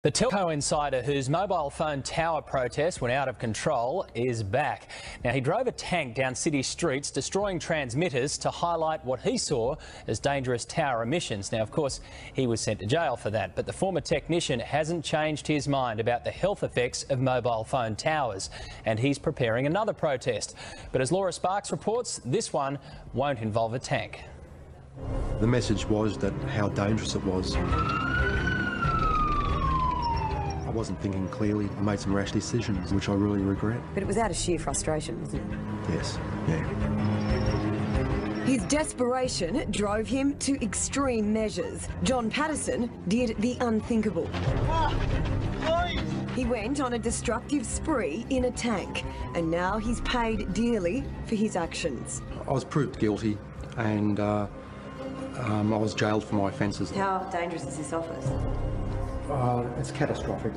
The telco insider whose mobile phone tower protest went out of control is back. Now, he drove a tank down city streets, destroying transmitters to highlight what he saw as dangerous tower emissions. Now, of course, he was sent to jail for that, but the former technician hasn't changed his mind about the health effects of mobile phone towers, and he's preparing another protest. But as Laura Sparks reports, this one won't involve a tank. The message was that how dangerous it was. I wasn't thinking clearly. I made some rash decisions, which I really regret. But it was out of sheer frustration, wasn't it? Yes, yeah. His desperation drove him to extreme measures. John Patterson did the unthinkable. He went on a destructive spree in a tank, and now he's paid dearly for his actions. I was proved guilty, and I was jailed for my offences. How dangerous is this office? It's catastrophic.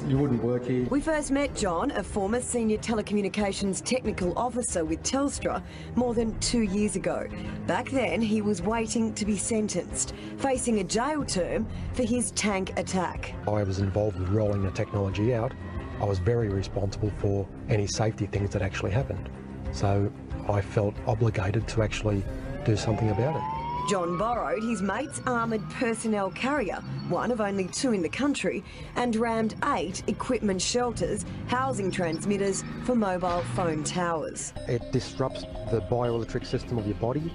You wouldn't work here. We first met John, a former senior telecommunications technical officer with Telstra, more than 2 years ago. Back then, he was waiting to be sentenced, facing a jail term for his tank attack. I was involved with rolling the technology out. I was very responsible for any safety things that actually happened. So I felt obligated to actually do something about it. John borrowed his mate's armoured personnel carrier, one of only 2 in the country, and rammed 8 equipment shelters housing transmitters for mobile phone towers. It disrupts the bioelectric system of your body,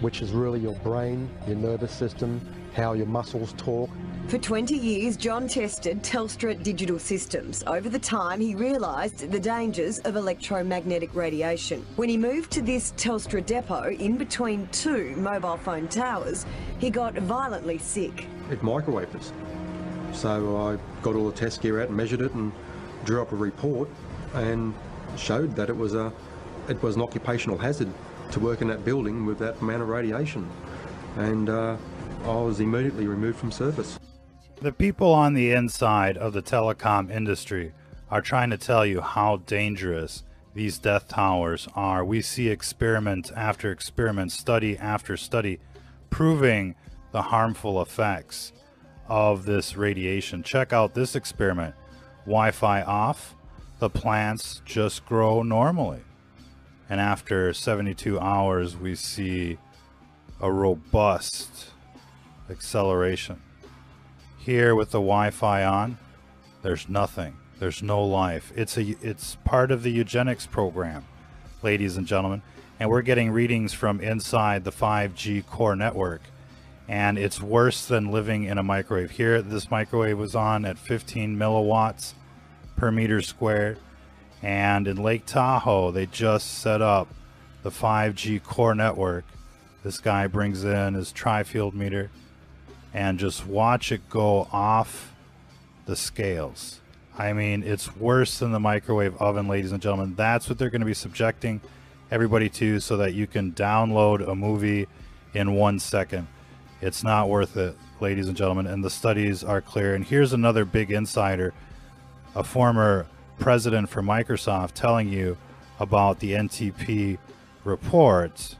which is really your brain, your nervous system, how your muscles talk. For 20 years, John tested Telstra digital systems. Over the time, he realised the dangers of electromagnetic radiation. When he moved to this Telstra depot in between 2 mobile phone towers, he got violently sick. It microwaved us. So I got all the test gear out and measured it and drew up a report and showed that it was an occupational hazard to work in that building with that amount of radiation. And I was immediately removed from service. The people on the inside of the telecom industry are trying to tell you how dangerous these death towers are. We see experiment after experiment, study after study, proving the harmful effects of this radiation. Check out this experiment. Wi-Fi off, the plants just grow normally. And after 72 hours, we see a robust acceleration. Here with the Wi-Fi on, there's nothing. There's no life. It's part of the eugenics program, ladies and gentlemen. And we're getting readings from inside the 5G core network. And it's worse than living in a microwave. Here, this microwave was on at 15 milliwatts per meter squared. And in Lake Tahoe, they just set up the 5G core network. This guy brings in his tri-field meter and just watch it go off the scales. I mean, it's worse than the microwave oven, ladies and gentlemen. That's what they're going to be subjecting everybody to so that you can download a movie in 1 second. It's not worth it, ladies and gentlemen, and the studies are clear. And here's another big insider, a former president for Microsoft, telling you about the NTP report.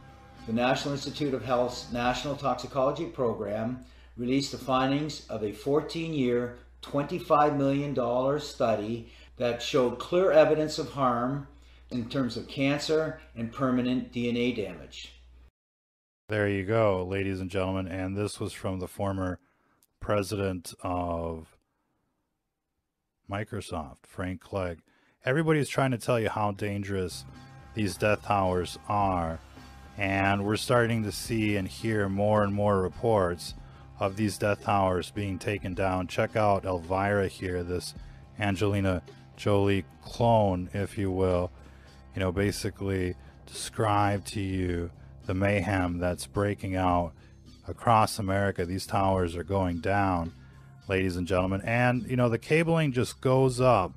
The National Institute of Health's National Toxicology Program released the findings of a 14-year, $25 million study that showed clear evidence of harm in terms of cancer and permanent DNA damage. There you go, ladies and gentlemen, and this was from the former president of Microsoft, Frank Clegg. Everybody's trying to tell you how dangerous these death towers are, and we're starting to see and hear more and more reports of these death towers being taken down. Check out Elvira here, this Angelina Jolie clone, if you will, basically describe to you the mayhem that's breaking out across America. These towers are going down, ladies and gentlemen, and the cabling just goes up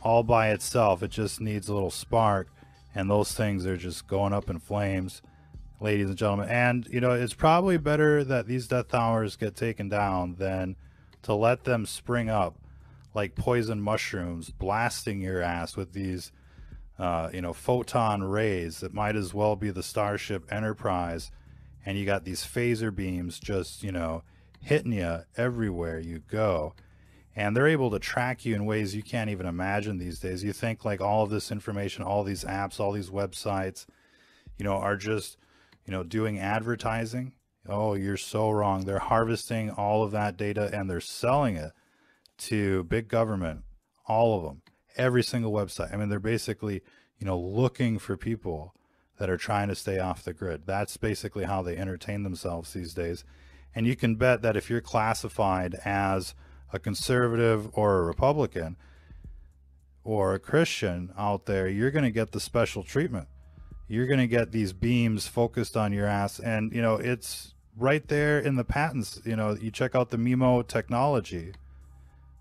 all by itself. It just needs a little spark, and those things are just going up in flames, ladies and gentlemen. And it's probably better that these death towers get taken down than to let them spring up like poison mushrooms, blasting your ass with these photon rays that might as well be the Starship Enterprise. And you got these phaser beams just hitting you everywhere you go. and they're able to track you in ways you can't even imagine these days. You think like all of this information, all these apps, all these websites, you know, are just, you know, doing advertising. Oh, you're so wrong. They're harvesting all of that data and they're selling it to big government, all of them, every single website. I mean, they're basically, you know, looking for people that are trying to stay off the grid. That's basically how they entertain themselves these days. And you can bet that if you're classified as a conservative or a Republican or a Christian out there, you're going to get the special treatment. You're going to get these beams focused on your ass. And, you know, it's right there in the patents. You know, you check out the MIMO technology,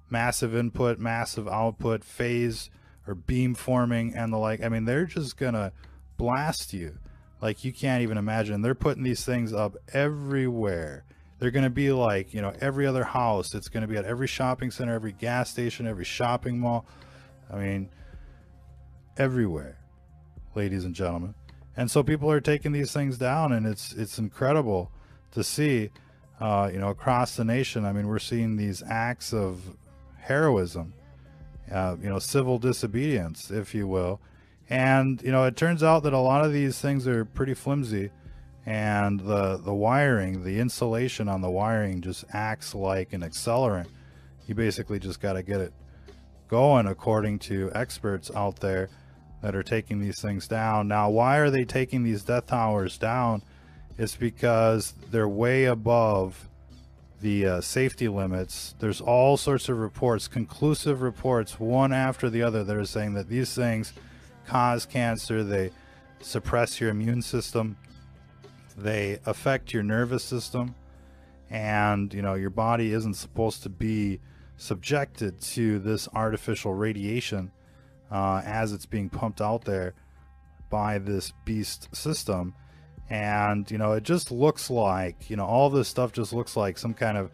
massive input, massive output, phase or beam forming and the like. I mean, they're just going to blast you like you can't even imagine. They're putting these things up everywhere. They're going to be like, you know, every other house. It's going to be at every shopping center, every gas station, every shopping mall. I mean, everywhere, ladies and gentlemen. And so people are taking these things down, and it's incredible to see, you know, across the nation. I mean, we're seeing these acts of heroism, you know, civil disobedience, if you will. And, you know, it turns out that a lot of these things are pretty flimsy, and the wiring, the insulation on the wiring just acts like an accelerant. You basically just got to get it going, according to experts out there that are taking these things down. Now, why are they taking these death towers down? It's because they're way above the safety limits. There's all sorts of reports, conclusive reports, one after the other, that are saying that these things cause cancer, they suppress your immune system, they affect your nervous system, and, you know, your body isn't supposed to be subjected to this artificial radiation as it's being pumped out there by this beast system. And, you know, it just looks like, you know, all this stuff just looks like some kind of,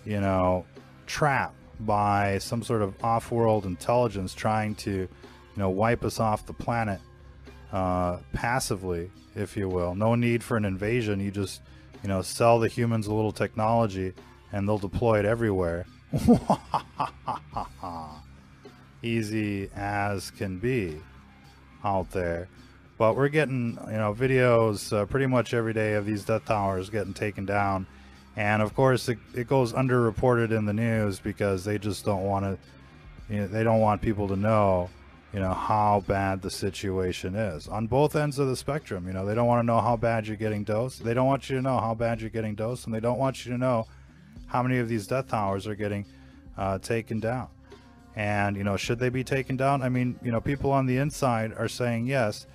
you know, trap by some sort of off-world intelligence trying to, you know, wipe us off the planet passively, if you will. No need for an invasion. You just, you know, sell the humans a little technology and they'll deploy it everywhere. Easy as can be out there. But we're getting, you know, videos pretty much every day of these death towers getting taken down. And of course it goes underreported in the news because they just don't want to, you know, they don't want people to know, you know, how bad the situation is on both ends of the spectrum. You know, they don't want to know how bad you're getting dosed. They don't want you to know how bad you're getting dosed, and they don't want you to know how many of these death towers are getting taken down. And, you know, should they be taken down? I mean, you know, people on the inside are saying yes.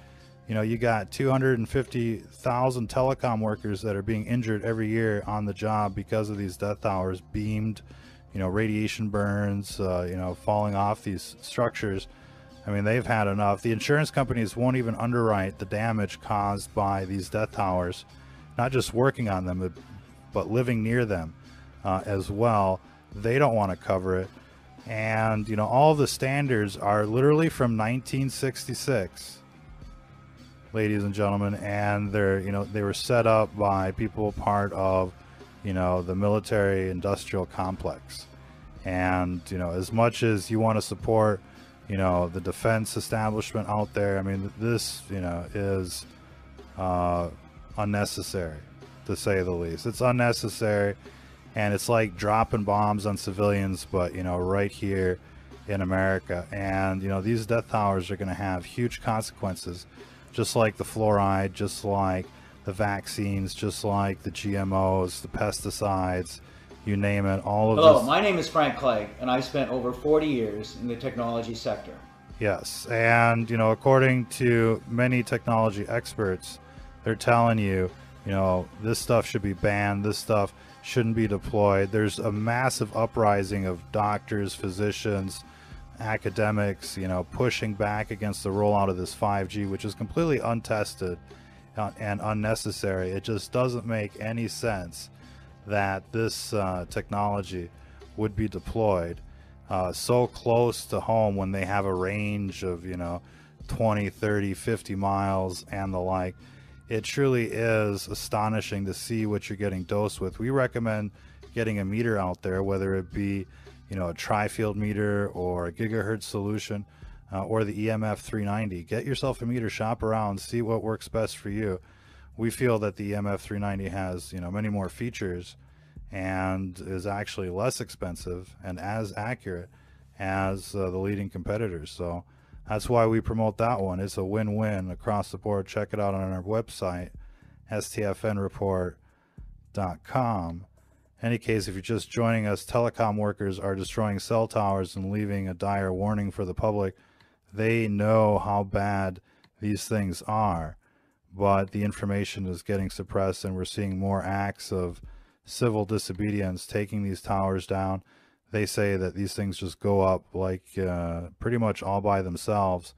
You know, you got 250,000 telecom workers that are being injured every year on the job because of these death towers, beamed, you know, radiation burns, you know, falling off these structures. I mean, they've had enough. The insurance companies won't even underwrite the damage caused by these death towers, not just working on them, but living near them as well. They don't want to cover it. And, you know, all the standards are literally from 1966, ladies and gentlemen, and they're, you know, they were set up by people part of, you know, the military industrial complex. And, you know, as much as you want to support, you know, the defense establishment out there, I mean, this, you know, is unnecessary, to say the least. It's unnecessary, and it's like dropping bombs on civilians, but, you know, right here in America. And, you know, these death towers are going to have huge consequences, just like the fluoride, just like the vaccines, just like the GMOs, the pesticides, you name it, all of this. Hello, my name is Frank Clegg, and I spent over 40 years in the technology sector. Yes, and, you know, according to many technology experts, they're telling you, you know, this stuff should be banned, this stuff shouldn't be deployed. There's a massive uprising of doctors, physicians, academics, you know, pushing back against the rollout of this 5G, which is completely untested and unnecessary. It just doesn't make any sense that this technology would be deployed so close to home when they have a range of, you know, 20, 30, 50 miles and the like. It truly is astonishing to see what you're getting dosed with. We recommend getting a meter out there, whether it be, you know, a tri-field meter or a gigahertz solution, or the EMF 390. Get yourself a meter, shop around, see what works best for you. We feel that the EMF 390 has, you know, many more features and is actually less expensive and as accurate as the leading competitors. So that's why we promote that one. It's a win-win across the board. Check it out on our website, stfnreport.com. Any case, if you're just joining us, telecom workers are destroying cell towers and leaving a dire warning for the public. They know how bad these things are, but the information is getting suppressed, and we're seeing more acts of civil disobedience taking these towers down. They say that these things just go up like pretty much all by themselves.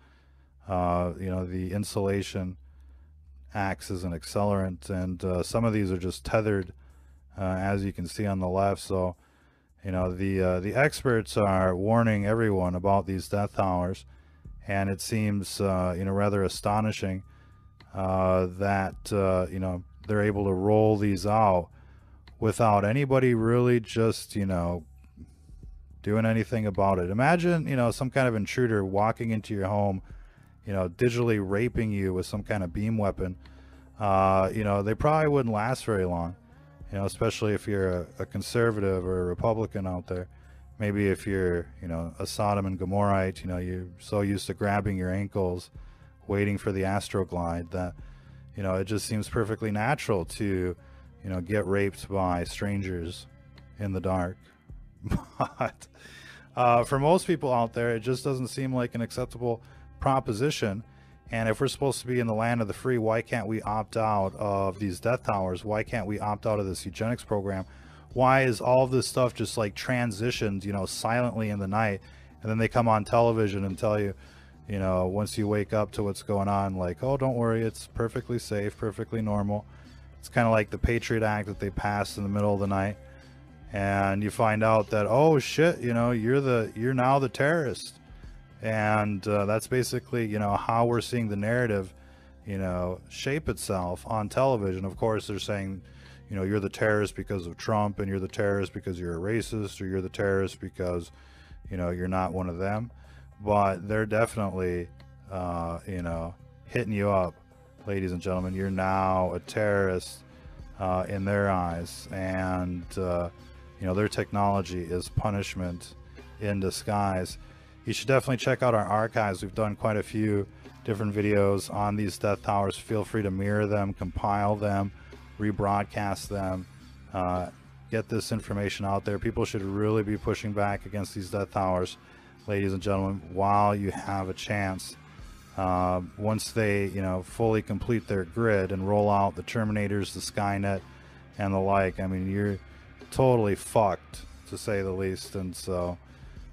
You know, the insulation acts as an accelerant, and some of these are just tethered, as you can see on the left. So, you know, the experts are warning everyone about these death towers, and it seems you know, rather astonishing that you know, they're able to roll these out without anybody really just, you know, doing anything about it. Imagine, you know, some kind of intruder walking into your home, you know, digitally raping you with some kind of beam weapon. You know, they probably wouldn't last very long, you know, especially if you're a conservative or a Republican out there. Maybe if you're, you know, a Sodom and Gomorrahite, you know, you're so used to grabbing your ankles, waiting for the Astroglide, that, you know, it just seems perfectly natural to, you know, get raped by strangers in the dark. But for most people out there, it just doesn't seem like an acceptable proposition. And if we're supposed to be in the land of the free, why can't we opt out of these death towers? Why can't we opt out of this eugenics program? Why is all this stuff just like transitioned, you know, silently in the night, and then they come on television and tell you, you know, once you wake up to what's going on, like, oh, don't worry, it's perfectly safe, perfectly normal. It's kind of like the Patriot Act that they passed in the middle of the night, and you find out that, oh shit, you know, you're now the terrorist. And that's basically, you know, how we're seeing the narrative, you know, shape itself on television. Of course, they're saying, you know, you're the terrorist because of Trump, and you're the terrorist because you're a racist, or you're the terrorist because, you know, you're not one of them. But they're definitely, you know, hitting you up, ladies and gentlemen. You're now a terrorist in their eyes, and you know, their technology is punishment in disguise. You should definitely check out our archives. We've done quite a few different videos on these death towers. Feel free to mirror them, compile them, rebroadcast them, get this information out there. People should really be pushing back against these death towers, ladies and gentlemen, while you have a chance. Once they, you know, fully complete their grid and roll out the Terminators, the Skynet, and the like, I mean, you're totally fucked, to say the least. And so,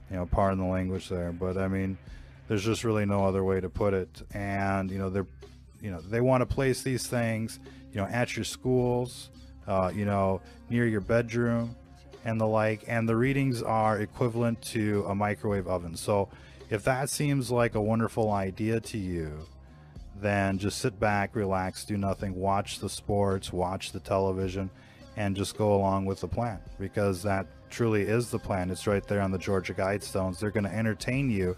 you know, pardon the language there, but I mean, there's just really no other way to put it. And, you know, they want to place these things, you know, at your schools, you know, near your bedroom and the like, and the readings are equivalent to a microwave oven. So if that seems like a wonderful idea to you, then just sit back, relax, do nothing, watch the sports, watch the television, and just go along with the plan, because that truly is the plan. It's right there on the Georgia Guidestones. They're going to entertain you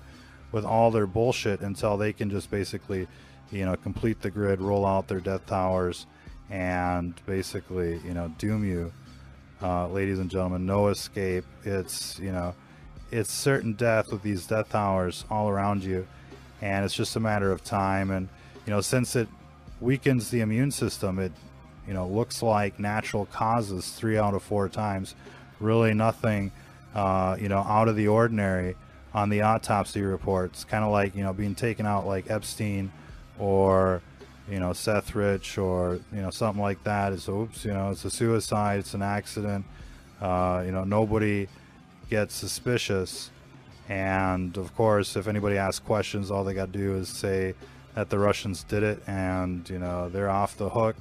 with all their bullshit until they can just basically, you know, complete the grid, roll out their death towers, and basically, you know, doom you, ladies and gentlemen. No escape. It's, you know, it's certain death with these death towers all around you, and it's just a matter of time. And, you know, since it weakens the immune system, it, you know, looks like natural causes 3 out of 4 times. Really nothing, you know, out of the ordinary on the autopsy reports. Kind of like, you know, being taken out like Epstein or, you know, Seth Rich, or, you know, something like that. It's, oops, you know, it's a suicide, it's an accident. You know, nobody gets suspicious. And of course, if anybody asks questions, all they got to do is say that the Russians did it, and, you know, they're off the hook.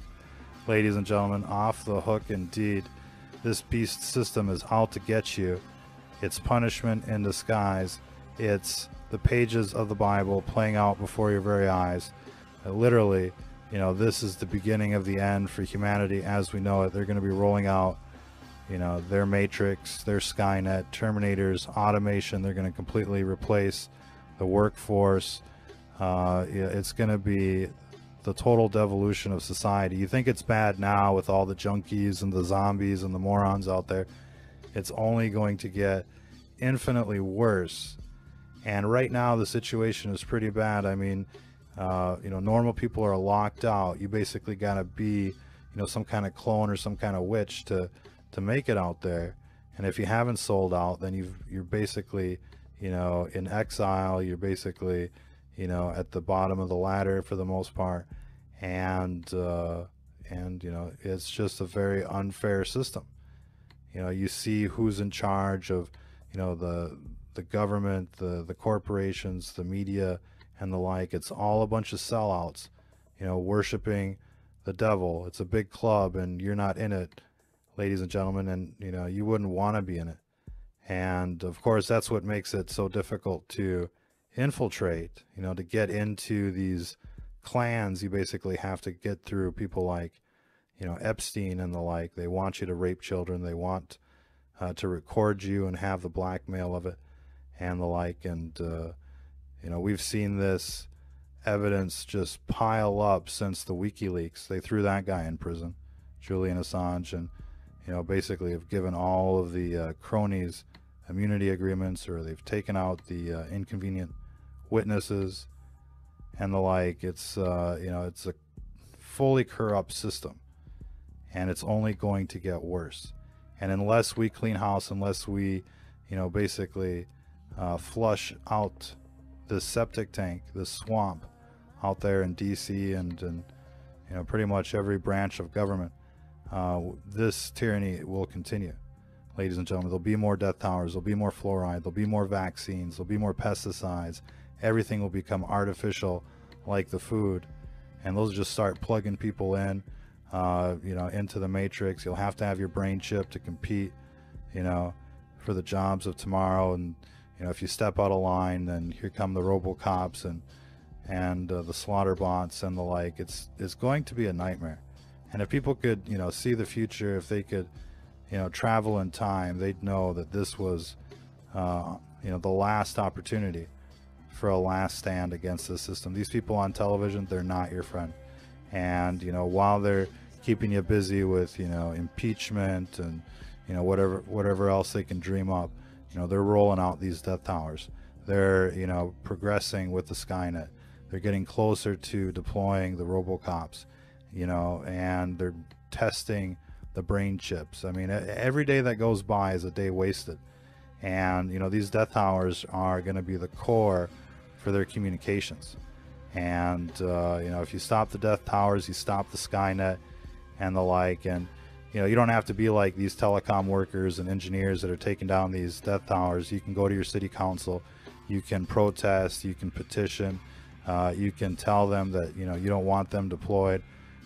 Ladies and gentlemen, off the hook indeed. This beast system is out to get you. It's punishment in disguise. It's the pages of the Bible playing out before your very eyes. Literally, you know, this is the beginning of the end for humanity as we know it. They're going to be rolling out, you know, their Matrix, their Skynet, Terminators, automation. They're going to completely replace the workforce. It's going to be the total devolution of society. You think it's bad now with all the junkies and the zombies and the morons out there. It's only going to get infinitely worse. And right now the situation is pretty bad. I mean, you know, normal people are locked out. You basically got to be, you know, some kind of clone or some kind of witch to make it out there. And if you haven't sold out, then you're basically, you know, in exile. You're basically, you know, at the bottom of the ladder for the most part. And you know, it's just a very unfair system. You know, you see who's in charge of, you know, the government, the corporations, the media, and the like. It's all a bunch of sellouts, you know, worshiping the devil. It's a big club, and you're not in it, ladies and gentlemen, and, you know, you wouldn't want to be in it. And of course, that's what makes it so difficult to infiltrate. You know, to get into these clans, you basically have to get through people like, you know, Epstein and the like. They want you to rape children. They want to record you and have the blackmail of it and the like. And you know, we've seen this evidence just pile up since the WikiLeaks. They threw that guy in prison, Julian Assange, and, you know, basically have given all of the cronies immunity agreements, or they've taken out the inconvenient witnesses and the like. It's you know, it's a fully corrupt system, and it's only going to get worse. And unless we clean house, unless we, you know, basically flush out this septic tank, this swamp out there in DC and you know, pretty much every branch of government, this tyranny will continue. Ladies and gentlemen, there'll be more death towers, there'll be more fluoride, there'll be more vaccines, there'll be more pesticides. Everything will become artificial, like the food, and those will just start plugging people in, you know, into the matrix. You'll have to have your brain chip to compete, you know, for the jobs of tomorrow. And, you know, if you step out of line, then here come the RoboCops and the slaughter bots and the like. It's going to be a nightmare. And if people could, you know, see the future, if they could, you know, travel in time, they'd know that this was, you know, the last opportunity for a last stand against the system. These people on television, they're not your friend. And, you know, while they're keeping you busy with, you know, impeachment and, you know, whatever else they can dream up, you know, they're rolling out these death towers. They're, you know, progressing with the Skynet. They're getting closer to deploying the RoboCops, you know, and they're testing the brain chips. I mean, every day that goes by is a day wasted. And, you know, these death towers are going to be the core for their communications. And, you know, if you stop the death towers, you stop the Skynet and the like. And, you know, you don't have to be like these telecom workers and engineers that are taking down these death towers. You can go to your city council, you can protest, you can petition, you can tell them that, you know, you don't want them deployed.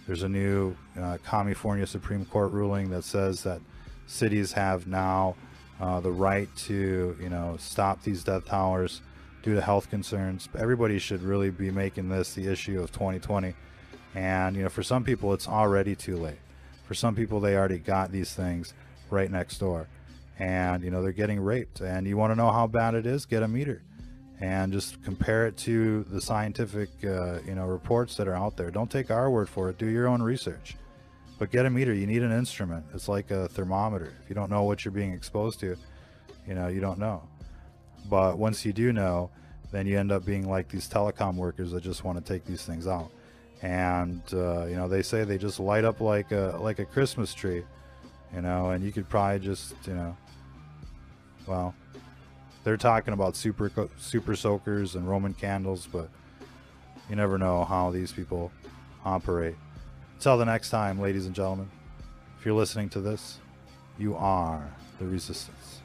There's a new California Supreme Court ruling that says that cities have now the right to, you know, stop these death towers due to health concerns. Everybody should really be making this the issue of 2020. And, you know, for some people it's already too late. For some people, they already got these things right next door, and, you know, they're getting raped. And you want to know how bad it is? Get a meter and just compare it to the scientific you know, reports that are out there. Don't take our word for it. Do your own research, but get a meter. You need an instrument. It's like a thermometer. If you don't know what you're being exposed to, you know, you don't know. But once you do know, then you end up being like these telecom workers that just want to take these things out. And you know, they say they just light up like a Christmas tree, you know, and you could probably just, you know, well, they're talking about super soakers and Roman candles, but you never know how these people operate. Until the next time, ladies and gentlemen, if you're listening to this, you are the resistance.